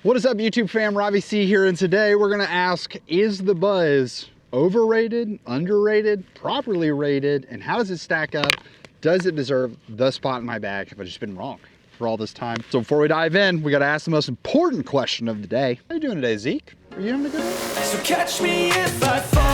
What is up, YouTube fam? Robbie C here, and today we're gonna ask, is the Buzzz overrated, underrated, properly rated, and how does it stack up? Does it deserve the spot in my bag? Have I just been wrong for all this time? So before we dive in, we gotta ask the most important question of the day. How you doing today, Zeke? Are you having a good day? So catch me if I fall.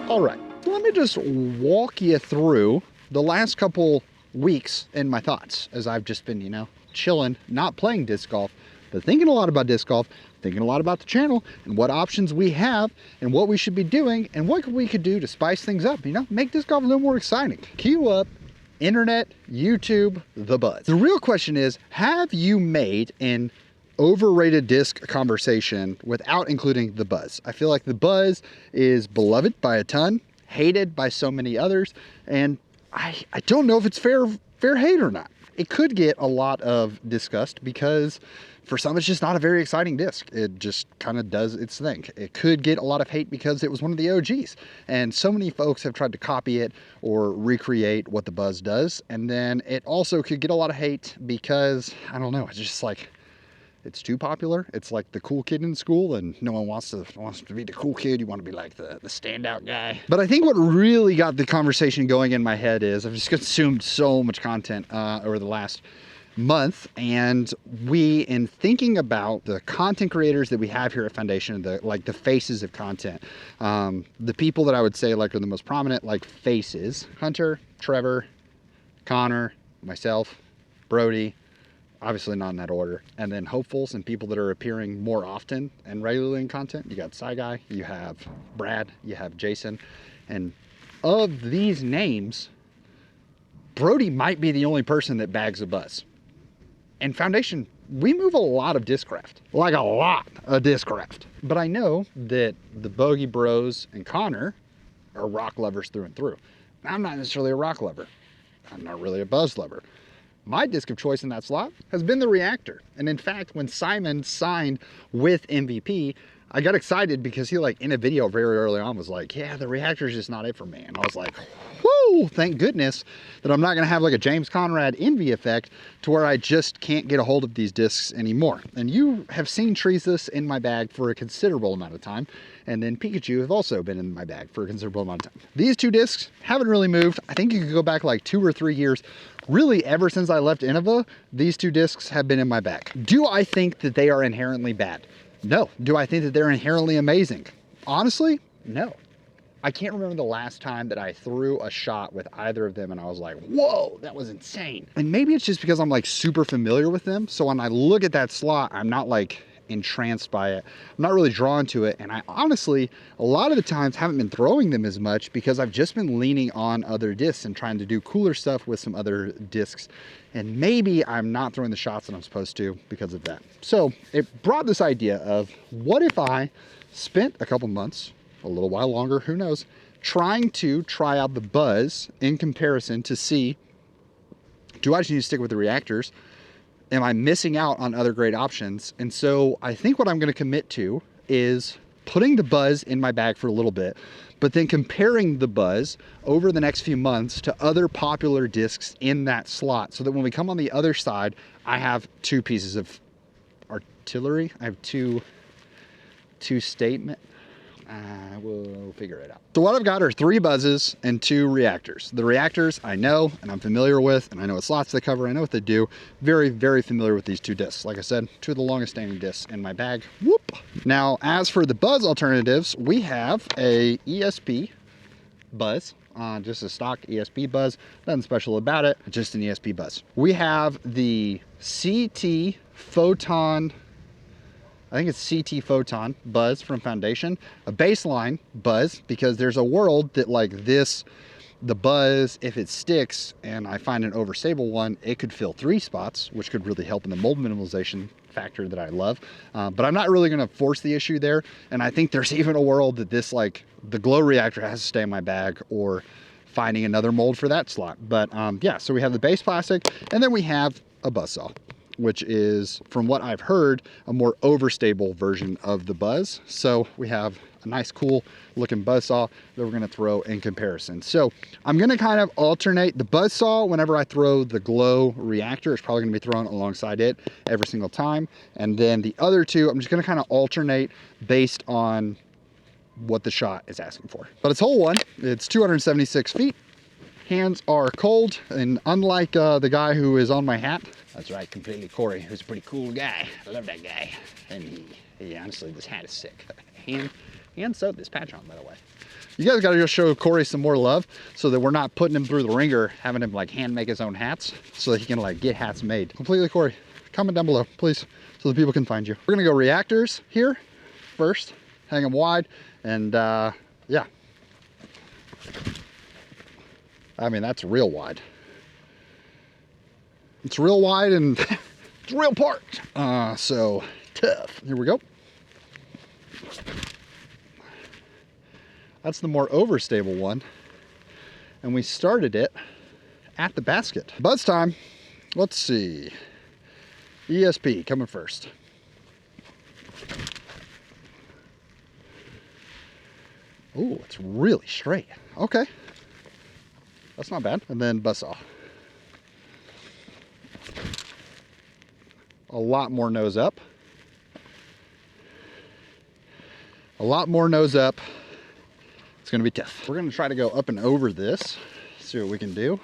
All right, let me just walk you through the last couple weeks and my thoughts as I've just been, chilling, not playing disc golf, but thinking a lot about disc golf, thinking a lot about the channel and what options we have and what we should be doing and what we could do to spice things up, make disc golf a little more exciting. Cue up internet, YouTube, the Buzzz. The real question is, have you made an overrated disc conversation without including the Buzzz? I feel like the Buzzz is beloved by a ton, hated by so many others, and I don't know if it's fair hate or not. It could get a lot of disgust because for some it's just not a very exciting disc. It just kind of does its thing. It could get a lot of hate because it was one of the OGs, and so many folks have tried to copy it or recreate what the Buzzz does. And then it also could get a lot of hate because, I don't know, it's just like, it's too popular. It's like the cool kid in school, and no one wants to be the cool kid. You want to be like the standout guy. But I think what really got the conversation going in my head is I've just consumed so much content over the last month, and in thinking about the content creators that we have here at Foundation, the faces of content, the people that I would say are the most prominent faces: Hunter, Trevor, Connor, myself, Brody. Obviously not in that order. And then hopefuls and people that are appearing more often and regularly in content. You got Sci Guy, you have Brad, you have Jason. And of these names, Brody might be the only person that bags a Buzzz. And Foundation, we move a lot of Discraft, like a lot of Discraft. But I know that the Bogey Bros and Connor are rock lovers through and through. I'm not necessarily a rock lover. I'm not really a Buzzz lover. My disc of choice in that slot has been the Reactor. And in fact, when Simon signed with MVP, I got excited because he in a video very early on was like, yeah, the Reactor is just not it for me. And I was like, whoo, thank goodness that I'm not gonna have a James Conrad envy effect to where I just can't get a hold of these discs anymore. And you have seen Treesus in my bag for a considerable amount of time. And then Pikachu have also been in my bag for a considerable amount of time. These two discs haven't really moved. I think you could go back 2 or 3 years. Really, ever since I left Innova, these two discs have been in my bag. Do I think that they are inherently bad? No. Do I think that they're inherently amazing? Honestly, no. I can't remember the last time that I threw a shot with either of them and I was like, whoa, that was insane. And maybe it's just because I'm super familiar with them. So when I look at that slot, I'm not entranced by it. I'm not really drawn to it. And I honestly, a lot of the times haven't been throwing them as much because I've just been leaning on other discs and trying to do cooler stuff with some other discs. And maybe I'm not throwing the shots that I'm supposed to because of that. So it brought this idea of, what if I spent a couple months, a little while longer, who knows, trying to try out the Buzzz in comparison to see, do I just need to stick with the Reactors? Am I missing out on other great options? And so I think what I'm gonna commit to is putting the Buzzz in my bag for a little bit, but then comparing the Buzzz over the next few months to other popular discs in that slot, so that when we come on the other side, I have two pieces of artillery. I have two statement. We'll figure it out. So what I've got are 3 Buzzes and 2 Reactors. The Reactors I know and I'm familiar with, and I know what slots they cover, I know what they do. Very, very familiar with these 2 discs. Like I said, 2 of the longest standing discs in my bag. Whoop! Now, as for the Buzzz alternatives, we have a ESP Buzzz, just a stock ESP Buzzz. Nothing special about it, just an ESP Buzzz. We have the CT Photon, I think it's CT Photon Buzzz from Foundation, a baseline Buzzz, because there's a world that the Buzzz, if it sticks and I find an overstable one, it could fill 3 spots, which could really help in the mold minimalization factor that I love. But I'm not really gonna force the issue there. And I think there's even a world that the Glow Reactor has to stay in my bag, or finding another mold for that slot. But yeah, so we have the base plastic, and then we have a buzzsaw, which is, from what I've heard, a more overstable version of the Buzzz. So we have a nice cool looking buzzsaw that we're gonna throw in comparison. So I'm gonna kind of alternate the buzzsaw whenever I throw the glow reactor. It's probably gonna be thrown alongside it every single time. And then the other two, I'm just gonna kind of alternate based on what the shot is asking for. But it's hole one, it's 276 feet. Hands are cold, and unlike the guy who is on my hat, that's right, completely Corey, who's a pretty cool guy. I love that guy. And he honestly, this hat is sick. Hand sewed this patch on, by the way. You guys gotta go show Corey some more love so that we're not putting him through the ringer, having him like hand make his own hats so that he can like get hats made. Completely Corey. Comment down below, please, so that people can find you. We're gonna go reactors here first, hang them wide, and yeah. I mean, that's real wide. It's real wide and it's real parked. So tough. Here we go. That's the more overstable one. And we started it at the basket. Buzz time. Let's see. ESP coming first. Ooh, it's really straight. Okay. That's not bad. And then buzzsaw. A lot more nose up. A lot more nose up. It's gonna be tough. We're gonna try to go up and over this, see what we can do.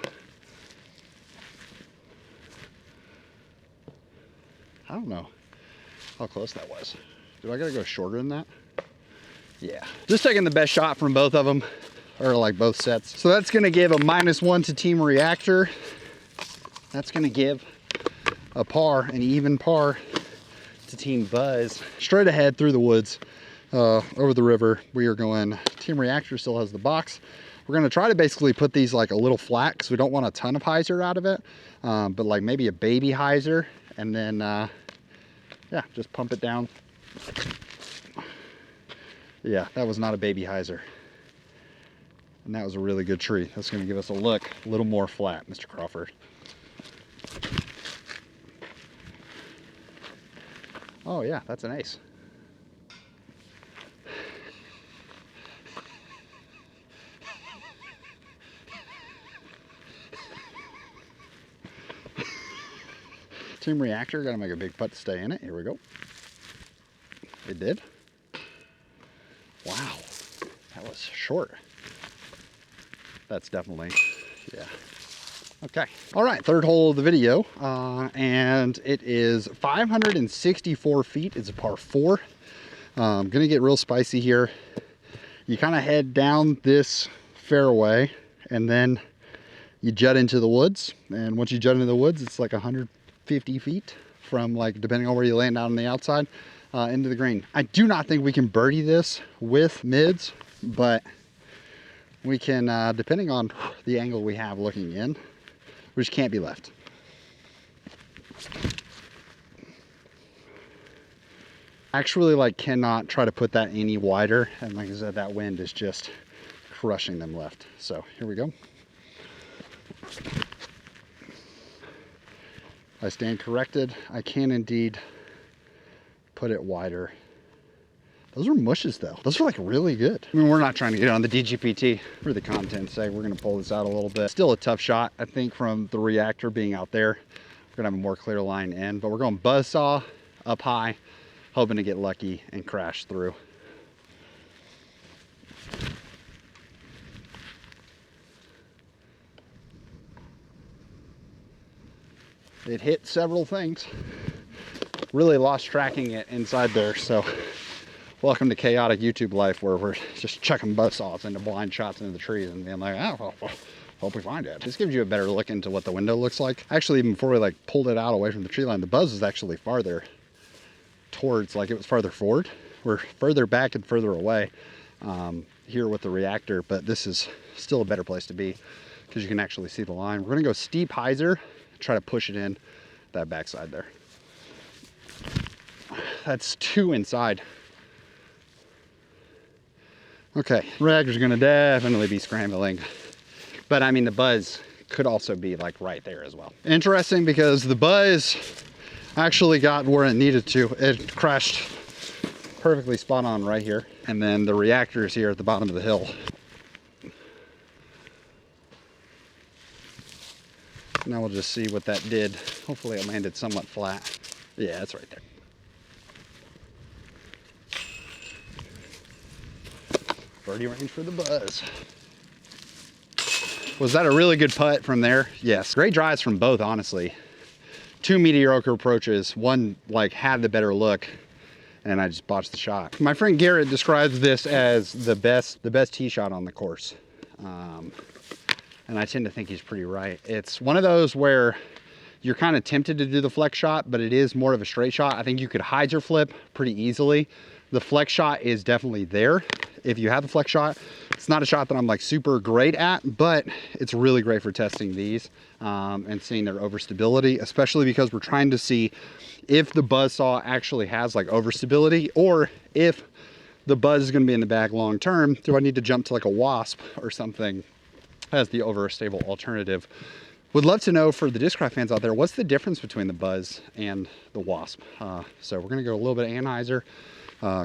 I don't know how close that was. Do I gotta go shorter than that? Yeah. Just taking the best shot from both of them, or like both sets. So that's gonna give a -1 to Team Reactor. That's gonna give a par, an even par to Team Buzz. Straight ahead through the woods, over the river. We are going, Team Reactor still has the box. We're gonna try to basically put these like a little flat because we don't want a ton of hyzer out of it, but like maybe a baby hyzer, and then yeah, just pump it down. Yeah, that was not a baby hyzer. And that was a really good tree. That's gonna give us a look a little more flat, Mr. Crawford. Oh yeah, that's an ace. Team Reactor, gotta make a big putt to stay in it. Here we go. It did. Wow, that was short. That's definitely, yeah. Okay, all right, third hole of the video, and it is 564 feet. It's a par 4. Gonna get real spicy here. You kind of head down this fairway, and then you jut into the woods. And once you jut into the woods, it's like 150 feet from, like, depending on where you land out on the outside, into the green. I do not think we can birdie this with mids, but we can, depending on the angle we have looking in, which can't be left. Actually, like, cannot try to put that any wider, and like I said, that wind is just crushing them left. So here we go. I stand corrected. I can indeed put it wider. Those are mushes though. Those are like really good. I mean, we're not trying to get on the DGPT for the content's sake. We're gonna pull this out a little bit. Still a tough shot, I think, from the Reactor being out there. We're gonna have a more clear line in, but we're going buzzsaw up high, hoping to get lucky and crash through. It hit several things. Really lost tracking it inside there, so welcome to chaotic YouTube life, where we're just chucking buzzsaws into blind shots into the trees and being like, oh, well, hope we find it. This gives you a better look into what the window looks like. Actually, even before we like pulled it out away from the tree line, the buzz is actually farther towards, like, it was farther forward. We're further back and further away here with the Reactor, but this is still a better place to be because you can actually see the line. We're gonna go steep hyzer, try to push it in that backside there. That's 2 inside. Okay, Reactor's gonna definitely be scrambling, but I mean, the buzz could also be like right there as well. Interesting, because the buzz actually got where it needed to. It crashed perfectly spot on right here. And then the reactor is here at the bottom of the hill. Now we'll just see what that did. Hopefully it landed somewhat flat. Yeah, it's right there. Birdie range for the Buzzz. Was that a really good putt from there? Yes. Great drives from both, honestly. Two mediocre approaches. One like had the better look, and I just botched the shot. My friend Garrett describes this as the best tee shot on the course. And I tend to think he's pretty right. It's one of those where you're kind of tempted to do the flex shot, but it is more of a straight shot. I think you could hide your flip pretty easily. The flex shot is definitely there. If you have the flex shot, it's not a shot that I'm like super great at, but it's really great for testing these and seeing their overstability, especially because we're trying to see if the buzzsaw actually has like overstability, or if the Buzzz is going to be in the bag long term. Do I need to jump to like a Wasp or something as the overstable alternative? Would love to know for the Discraft fans out there, what's the difference between the Buzzz and the Wasp? So we're going to go a little bit of Anheuser.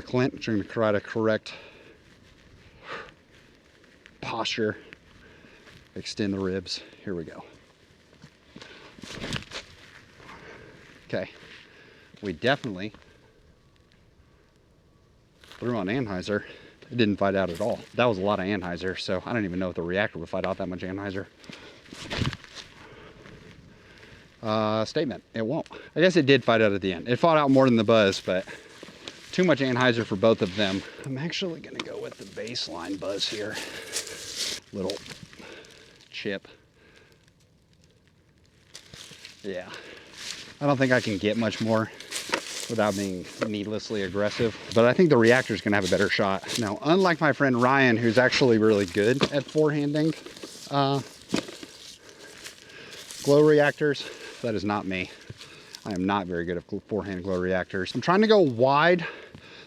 Clint, which are going to try to correct posture, extend the ribs. Here we go. Okay, we definitely threw on Anheuser. It didn't fight out at all. That was a lot of Anheuser, so I don't even know if the reactor would fight out that much Anheuser. Statement, it won't. I guess it did fight out at the end. It fought out more than the Buzzz, but too much Anheuser for both of them. I'm actually gonna go with the baseline Buzzz here. Little chip. Yeah, I don't think I can get much more without being needlessly aggressive, but I think the reactor is gonna have a better shot. Now, unlike my friend Ryan, who's actually really good at forehanding glow reactors, that is not me. I am not very good at forehand glow reactors. I'm trying to go wide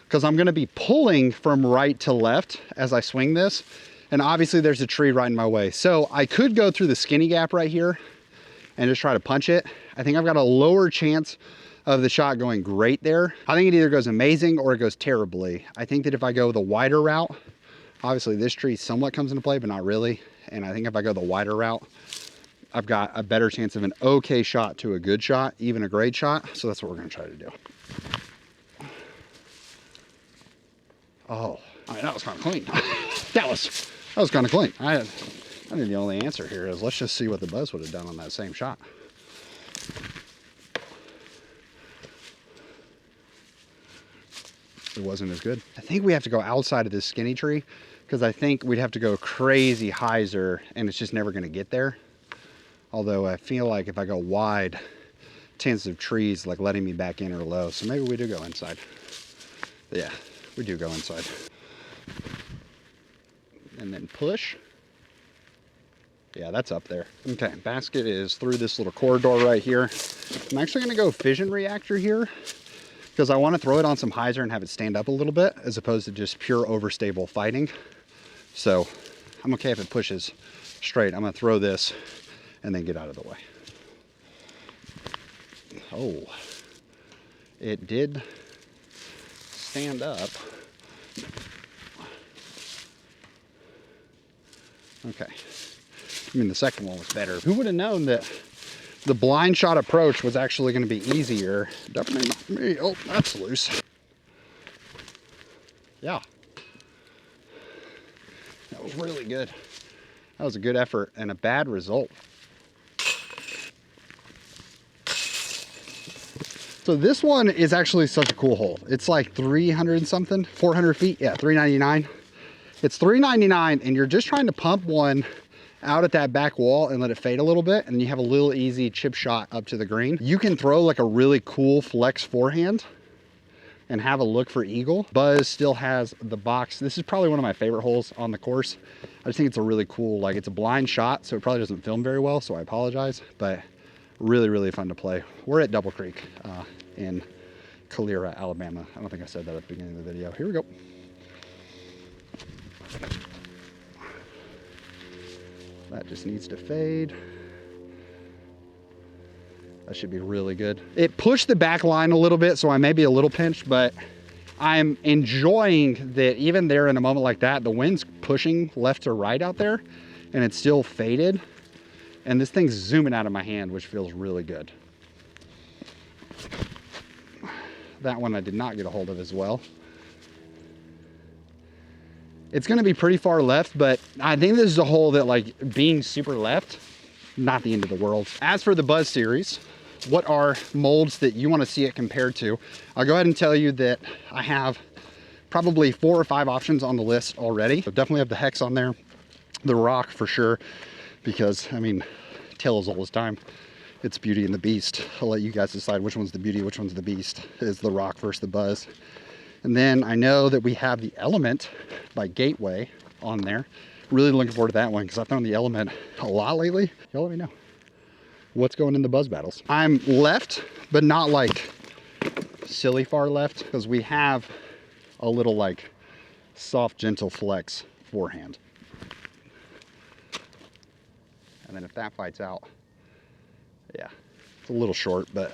because I'm gonna be pulling from right to left as I swing this. And obviously there's a tree right in my way. So I could go through the skinny gap right here and just try to punch it. I think I've got a lower chance of the shot going great there. I think it either goes amazing or it goes terribly. I think that if I go the wider route, obviously this tree somewhat comes into play, but not really. And I think if I go the wider route, I've got a better chance of an okay shot to a good shot, even a great shot. So that's what we're gonna try to do. Oh, I mean, that was kind of clean. that was kind of clean. I think the only answer here is let's just see what the Buzzz would have done on that same shot. It wasn't as good. I think we have to go outside of this skinny tree because I think we'd have to go crazy hyzer and it's just never gonna get there. Although I feel like if I go wide, chances of trees like letting me back in are low. So maybe we do go inside. But yeah, we do go inside. And then push. Yeah, that's up there. Okay, basket is through this little corridor right here. I'm actually gonna go fission reactor here because I wanna throw it on some hyzer and have it stand up a little bit as opposed to just pure overstable fighting. So I'm okay if it pushes straight. I'm gonna throw this and then get out of the way. Oh, it did stand up. Okay. I mean, the second one was better. Who would have known that the blind shot approach was actually going to be easier? Definitely not me. Oh, that's loose. Yeah. That was really good. That was a good effort and a bad result. So this one is actually such a cool hole. It's like 300 and something, 400 feet. Yeah, 399. It's 399 and you're just trying to pump one out at that back wall and let it fade a little bit. And you have a little easy chip shot up to the green. You can throw like a really cool flex forehand and have a look for eagle. Buzzz still has the box. This is probably one of my favorite holes on the course. I just think it's a really cool, like it's a blind shot, so it probably doesn't film very well, so I apologize, but really, really fun to play. We're at Double Creek in Calera, Alabama. I don't think I said that at the beginning of the video. Here we go. That just needs to fade. That should be really good. It pushed the back line a little bit, so I may be a little pinched, but I'm enjoying that even there in a moment like that, the wind's pushing left to right out there and it's still faded. And this thing's zooming out of my hand, which feels really good. That one I did not get a hold of as well. It's gonna be pretty far left, but I think this is a hole that, like, being super left, not the end of the world. As for the Buzzz series, what are molds that you want to see it compared to? I'll go ahead and tell you that I have probably 4 or 5 options on the list already. So definitely have the Hex on there, the Rock for sure, because I mean, tale as old as time. It's Beauty and the Beast. I'll let you guys decide which one's the beauty, which one's the beast. Is the Rock versus the Buzzz. And then I know that we have the Element by Gateway on there. Really looking forward to that one because I've thrown the Element a lot lately. Y'all let me know what's going in the Buzzz battles. I'm left, but not like silly far left, because we have a little like soft, gentle flex forehand. And then if that fights out, yeah, it's a little short, but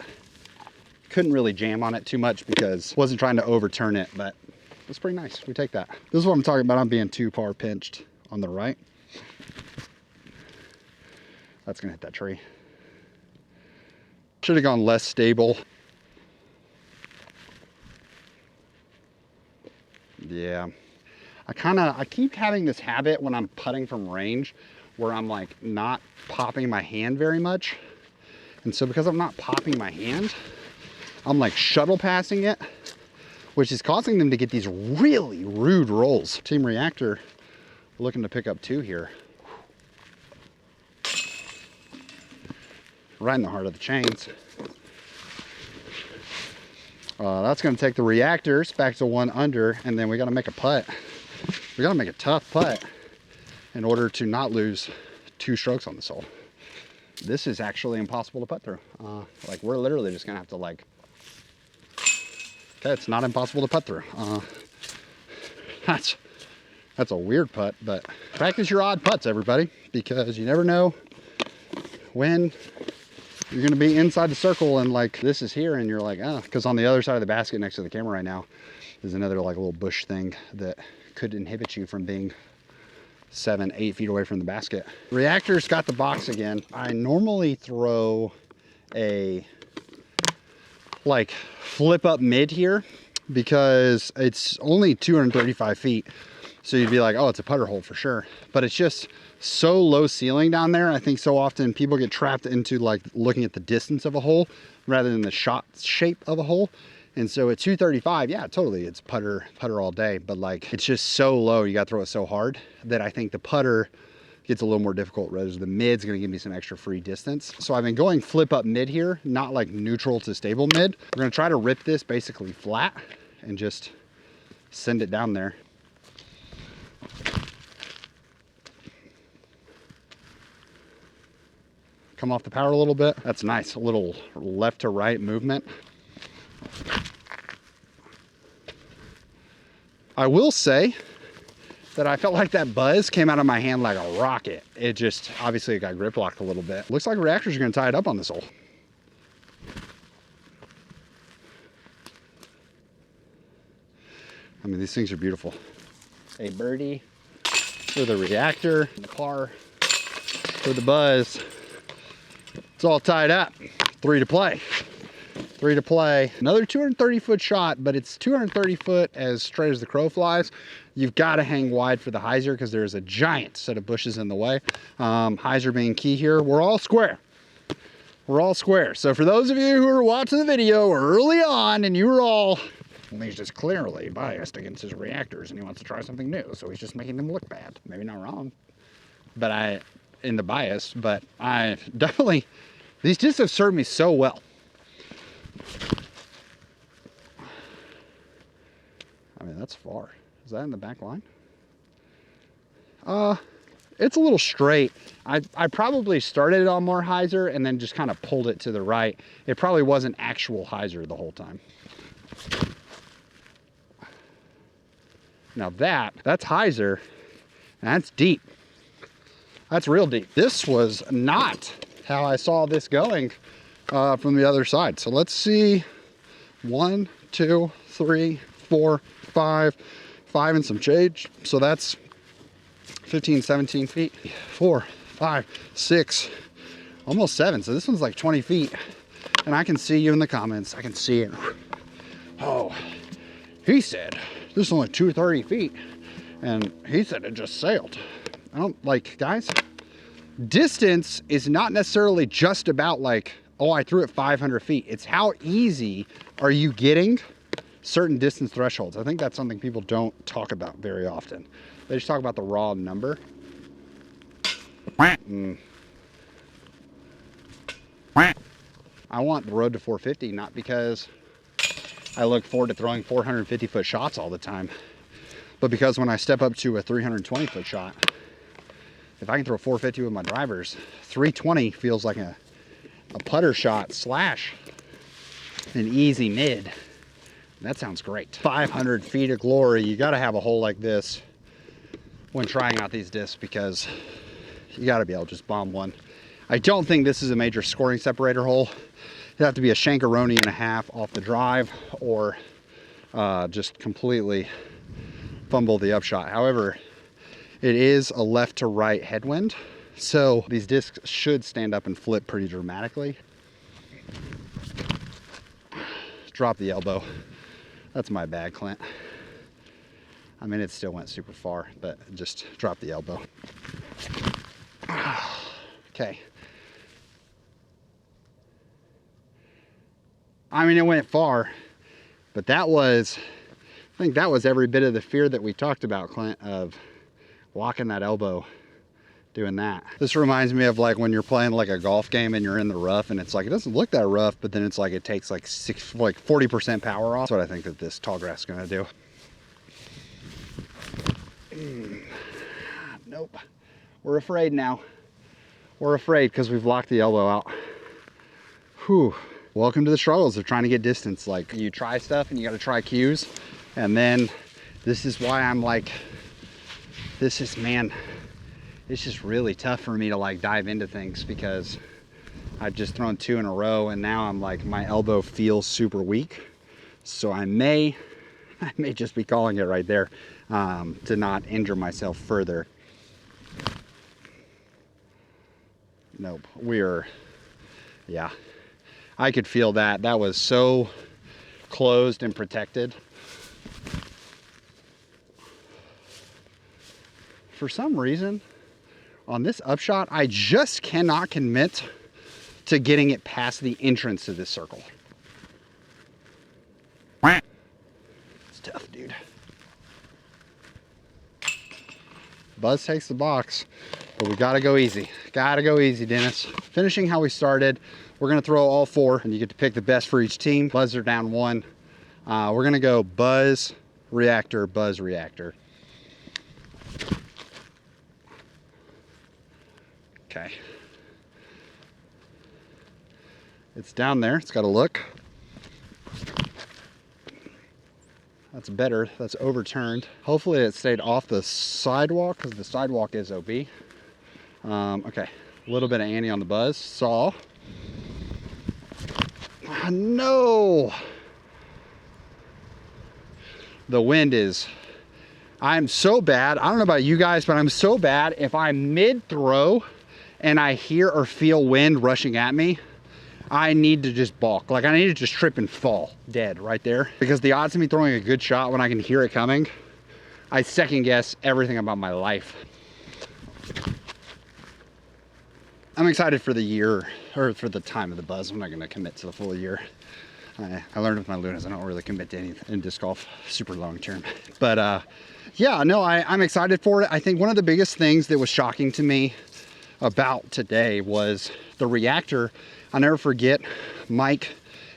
couldn't really jam on it too much because wasn't trying to overturn it, but it's pretty nice. We take that. This is what I'm talking about. I'm being too par pinched on the right. That's gonna hit that tree. Should have gone less stable. Yeah, I keep having this habit when I'm putting from range where I'm like not popping my hand very much. And so because I'm not popping my hand, I'm like shuttle passing it, which is causing them to get these really rude rolls. Team Reactor looking to pick up 2 here. Right in the heart of the chains. That's going to take the Reactors back to 1 under, and then we got to make a putt. We got to make a tough putt in order to not lose 2 strokes on this hole. This is actually impossible to putt through. Like, we're literally just going to have to like, okay, it's not impossible to putt through. That's a weird putt, but practice your odd putts, everybody, because you never know when you're gonna be inside the circle and like this is here and you're like, oh, because on the other side of the basket next to the camera right now is another like little bush thing that could inhibit you from being 7-8 feet away from the basket. Reactor's got the box again. I normally throw a like flip up mid here because it's only 235 feet. So you'd be like, oh, it's a putter hole for sure. But it's just so low ceiling down there. I think so often people get trapped into like looking at the distance of a hole rather than the shot shape of a hole. And so at 235, yeah, totally, it's putter all day. But like, it's just so low, you got to throw it so hard that I think the putter gets a little more difficult, whereas the mid's going to give me some extra free distance. So I've been going flip up mid here, not like neutral to stable mid. We're going to try to rip this basically flat and just send it down there. Come off the power a little bit. That's nice, a little left to right movement. I will say that I felt like that Buzzz came out of my hand like a rocket. It just, obviously it got grip locked a little bit. Looks like Reactors are gonna tie it up on this hole. I mean, these things are beautiful. A birdie for the Reactor, the par for the Buzzz. It's all tied up. 3 to play. 3 to play. Another 230-foot shot, but it's 230 foot as straight as the crow flies. You've got to hang wide for the hyzer because there's a giant set of bushes in the way. Hyzer being key here. We're all square. We're all square. So for those of you who are watching the video early on and you were all, well, he's just clearly biased against his Reactors and he wants to try something new, so he's just making them look bad. Maybe not wrong, but in the bias, but I definitely, these discs have served me so well. I mean, that's far. Is that in the back line? It's a little straight. I probably started it on more hyzer and then just kind of pulled it to the right. It probably wasn't actual hyzer the whole time. Now that's hyzer, and that's deep. That's real deep. This was not how I saw this going from the other side. So let's see, 1, 2, 3, 4, 5, 5 and some change. So that's 15, 17 feet. 4, 5, 6, almost 7. So this one's like 20 feet. And I can see you in the comments. I can see it. Oh, he said this is only 230 feet. And he said it just sailed. I don't like, guys, distance is not necessarily just about like, oh, I threw it 500 feet. It's how easy are you getting certain distance thresholds. I think that's something people don't talk about very often. They just talk about the raw number. I want the road to 450, not because I look forward to throwing 450 foot shots all the time, but because when I step up to a 320 foot shot, if I can throw 450 with my drivers, 320 feels like a putter shot slash an easy mid. That sounds great. 500 feet of glory. You got to have a hole like this when trying out these discs, because you got to be able to just bomb one. I don't think this is a major scoring separator hole. It'd have to be a shankaroni and a half off the drive, or just completely fumble the upshot. However, it is a left to right headwind, so these discs should stand up and flip pretty dramatically. Drop the elbow. That's my bad, Clint. I mean, it still went super far, but just drop the elbow. Okay. I mean, it went far, but that was, I think that was every bit of the fear that we talked about, Clint, of locking that elbow, doing that. This reminds me of like when you're playing like a golf game and you're in the rough and it's like, it doesn't look that rough, but then it's like, it takes like 40% power off. That's what I think that this tall grass is gonna do. Nope. We're afraid now. We're afraid because we've locked the elbow out. Whew. Welcome to the struggles of trying to get distance. Like, you try stuff and you got to try cues. And then this is why I'm like, this is, man, it's just really tough for me to like dive into things, because I've just thrown 2 in a row and now I'm like, my elbow feels super weak. So I may just be calling it right there, to not injure myself further. Nope, yeah. I could feel that. That was so closed and protected. For some reason, on this upshot, I just cannot commit to getting it past the entrance to this circle. It's tough, dude. Buzz takes the box, but we gotta go easy. Gotta go easy, Dennis. Finishing how we started. We're gonna throw all 4 and you get to pick the best for each team. Buzz are down 1. We're gonna go Buzz, Reactor, Buzz, Reactor. Okay. It's down there, it's got a look. That's better, that's overturned. Hopefully it stayed off the sidewalk, because the sidewalk is OB. Okay, a little bit of ante on the Buzz. Saw. No! The wind is, I'm so bad. I don't know about you guys, but I'm so bad. If I'm mid-throw and I hear or feel wind rushing at me, I need to just balk. Like, I need to just trip and fall dead right there. Because the odds of me throwing a good shot when I can hear it coming, I second guess everything about my life. I'm excited for the year, or for the time of the Buzz. I'm not gonna commit to the full year. I learned with my Lunas, I don't really commit to anything in disc golf super long term. But yeah, no, I'm excited for it. I think one of the biggest things that was shocking to me about today was the Reactor. I'll never forget, Mike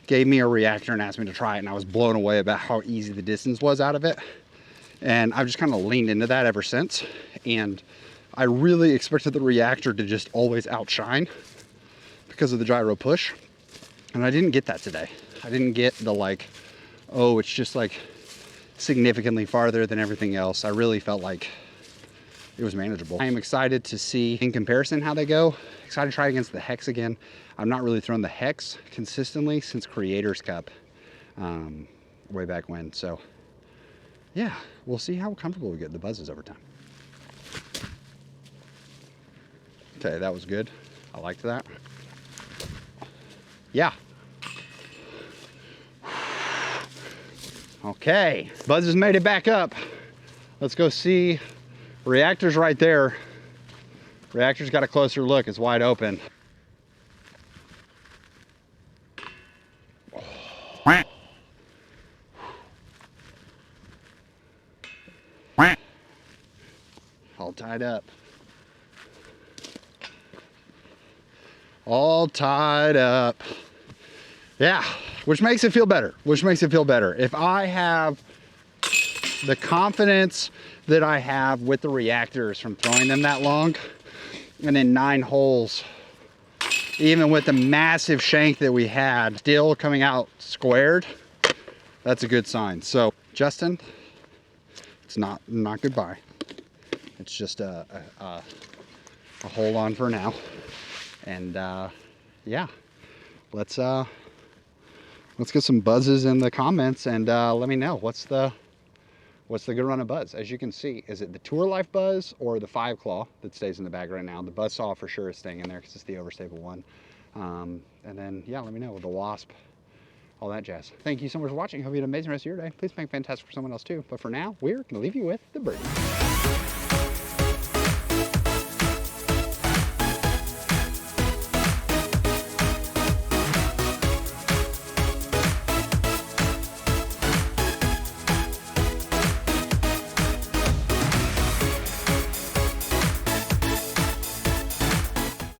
gave me a Reactor and asked me to try it, and I was blown away about how easy the distance was out of it. And I've just kind of leaned into that ever since. And I really expected the Reactor to just always outshine because of the gyro push. And I didn't get that today. I didn't get the like, oh, it's just like significantly farther than everything else. I really felt like it was manageable. I am excited to see in comparison how they go. Excited to try against the Hex again. I'm not really throwing the Hex consistently since Creators Cup way back when. So yeah, we'll see how comfortable we get the buzzes over time. Okay, that was good. I liked that. Yeah. Okay, Buzz has made it back up. Let's go see. Reactor's right there. Reactor's got a closer look. It's wide open. All tied up. All tied up. Yeah, which makes it feel better. If I have the confidence that I have with the reactors from throwing them that long, and in 9 holes, even with the massive shank that we had, still coming out squared, that's a good sign. So, Justin, it's not goodbye. It's just a hold on for now. And yeah, let's get some buzzes in the comments, and let me know what's the good run of Buzz. As you can see, is it the Tour Life Buzz or the 5 Claw that stays in the bag right now? The Buzzsaw for sure is staying in there because it's the overstable one. And then yeah, let me know with the Wasp, all that jazz. Thank you so much for watching. Hope you had an amazing rest of your day. Please make fantastic for someone else too. But for now, we're gonna leave you with the birdie.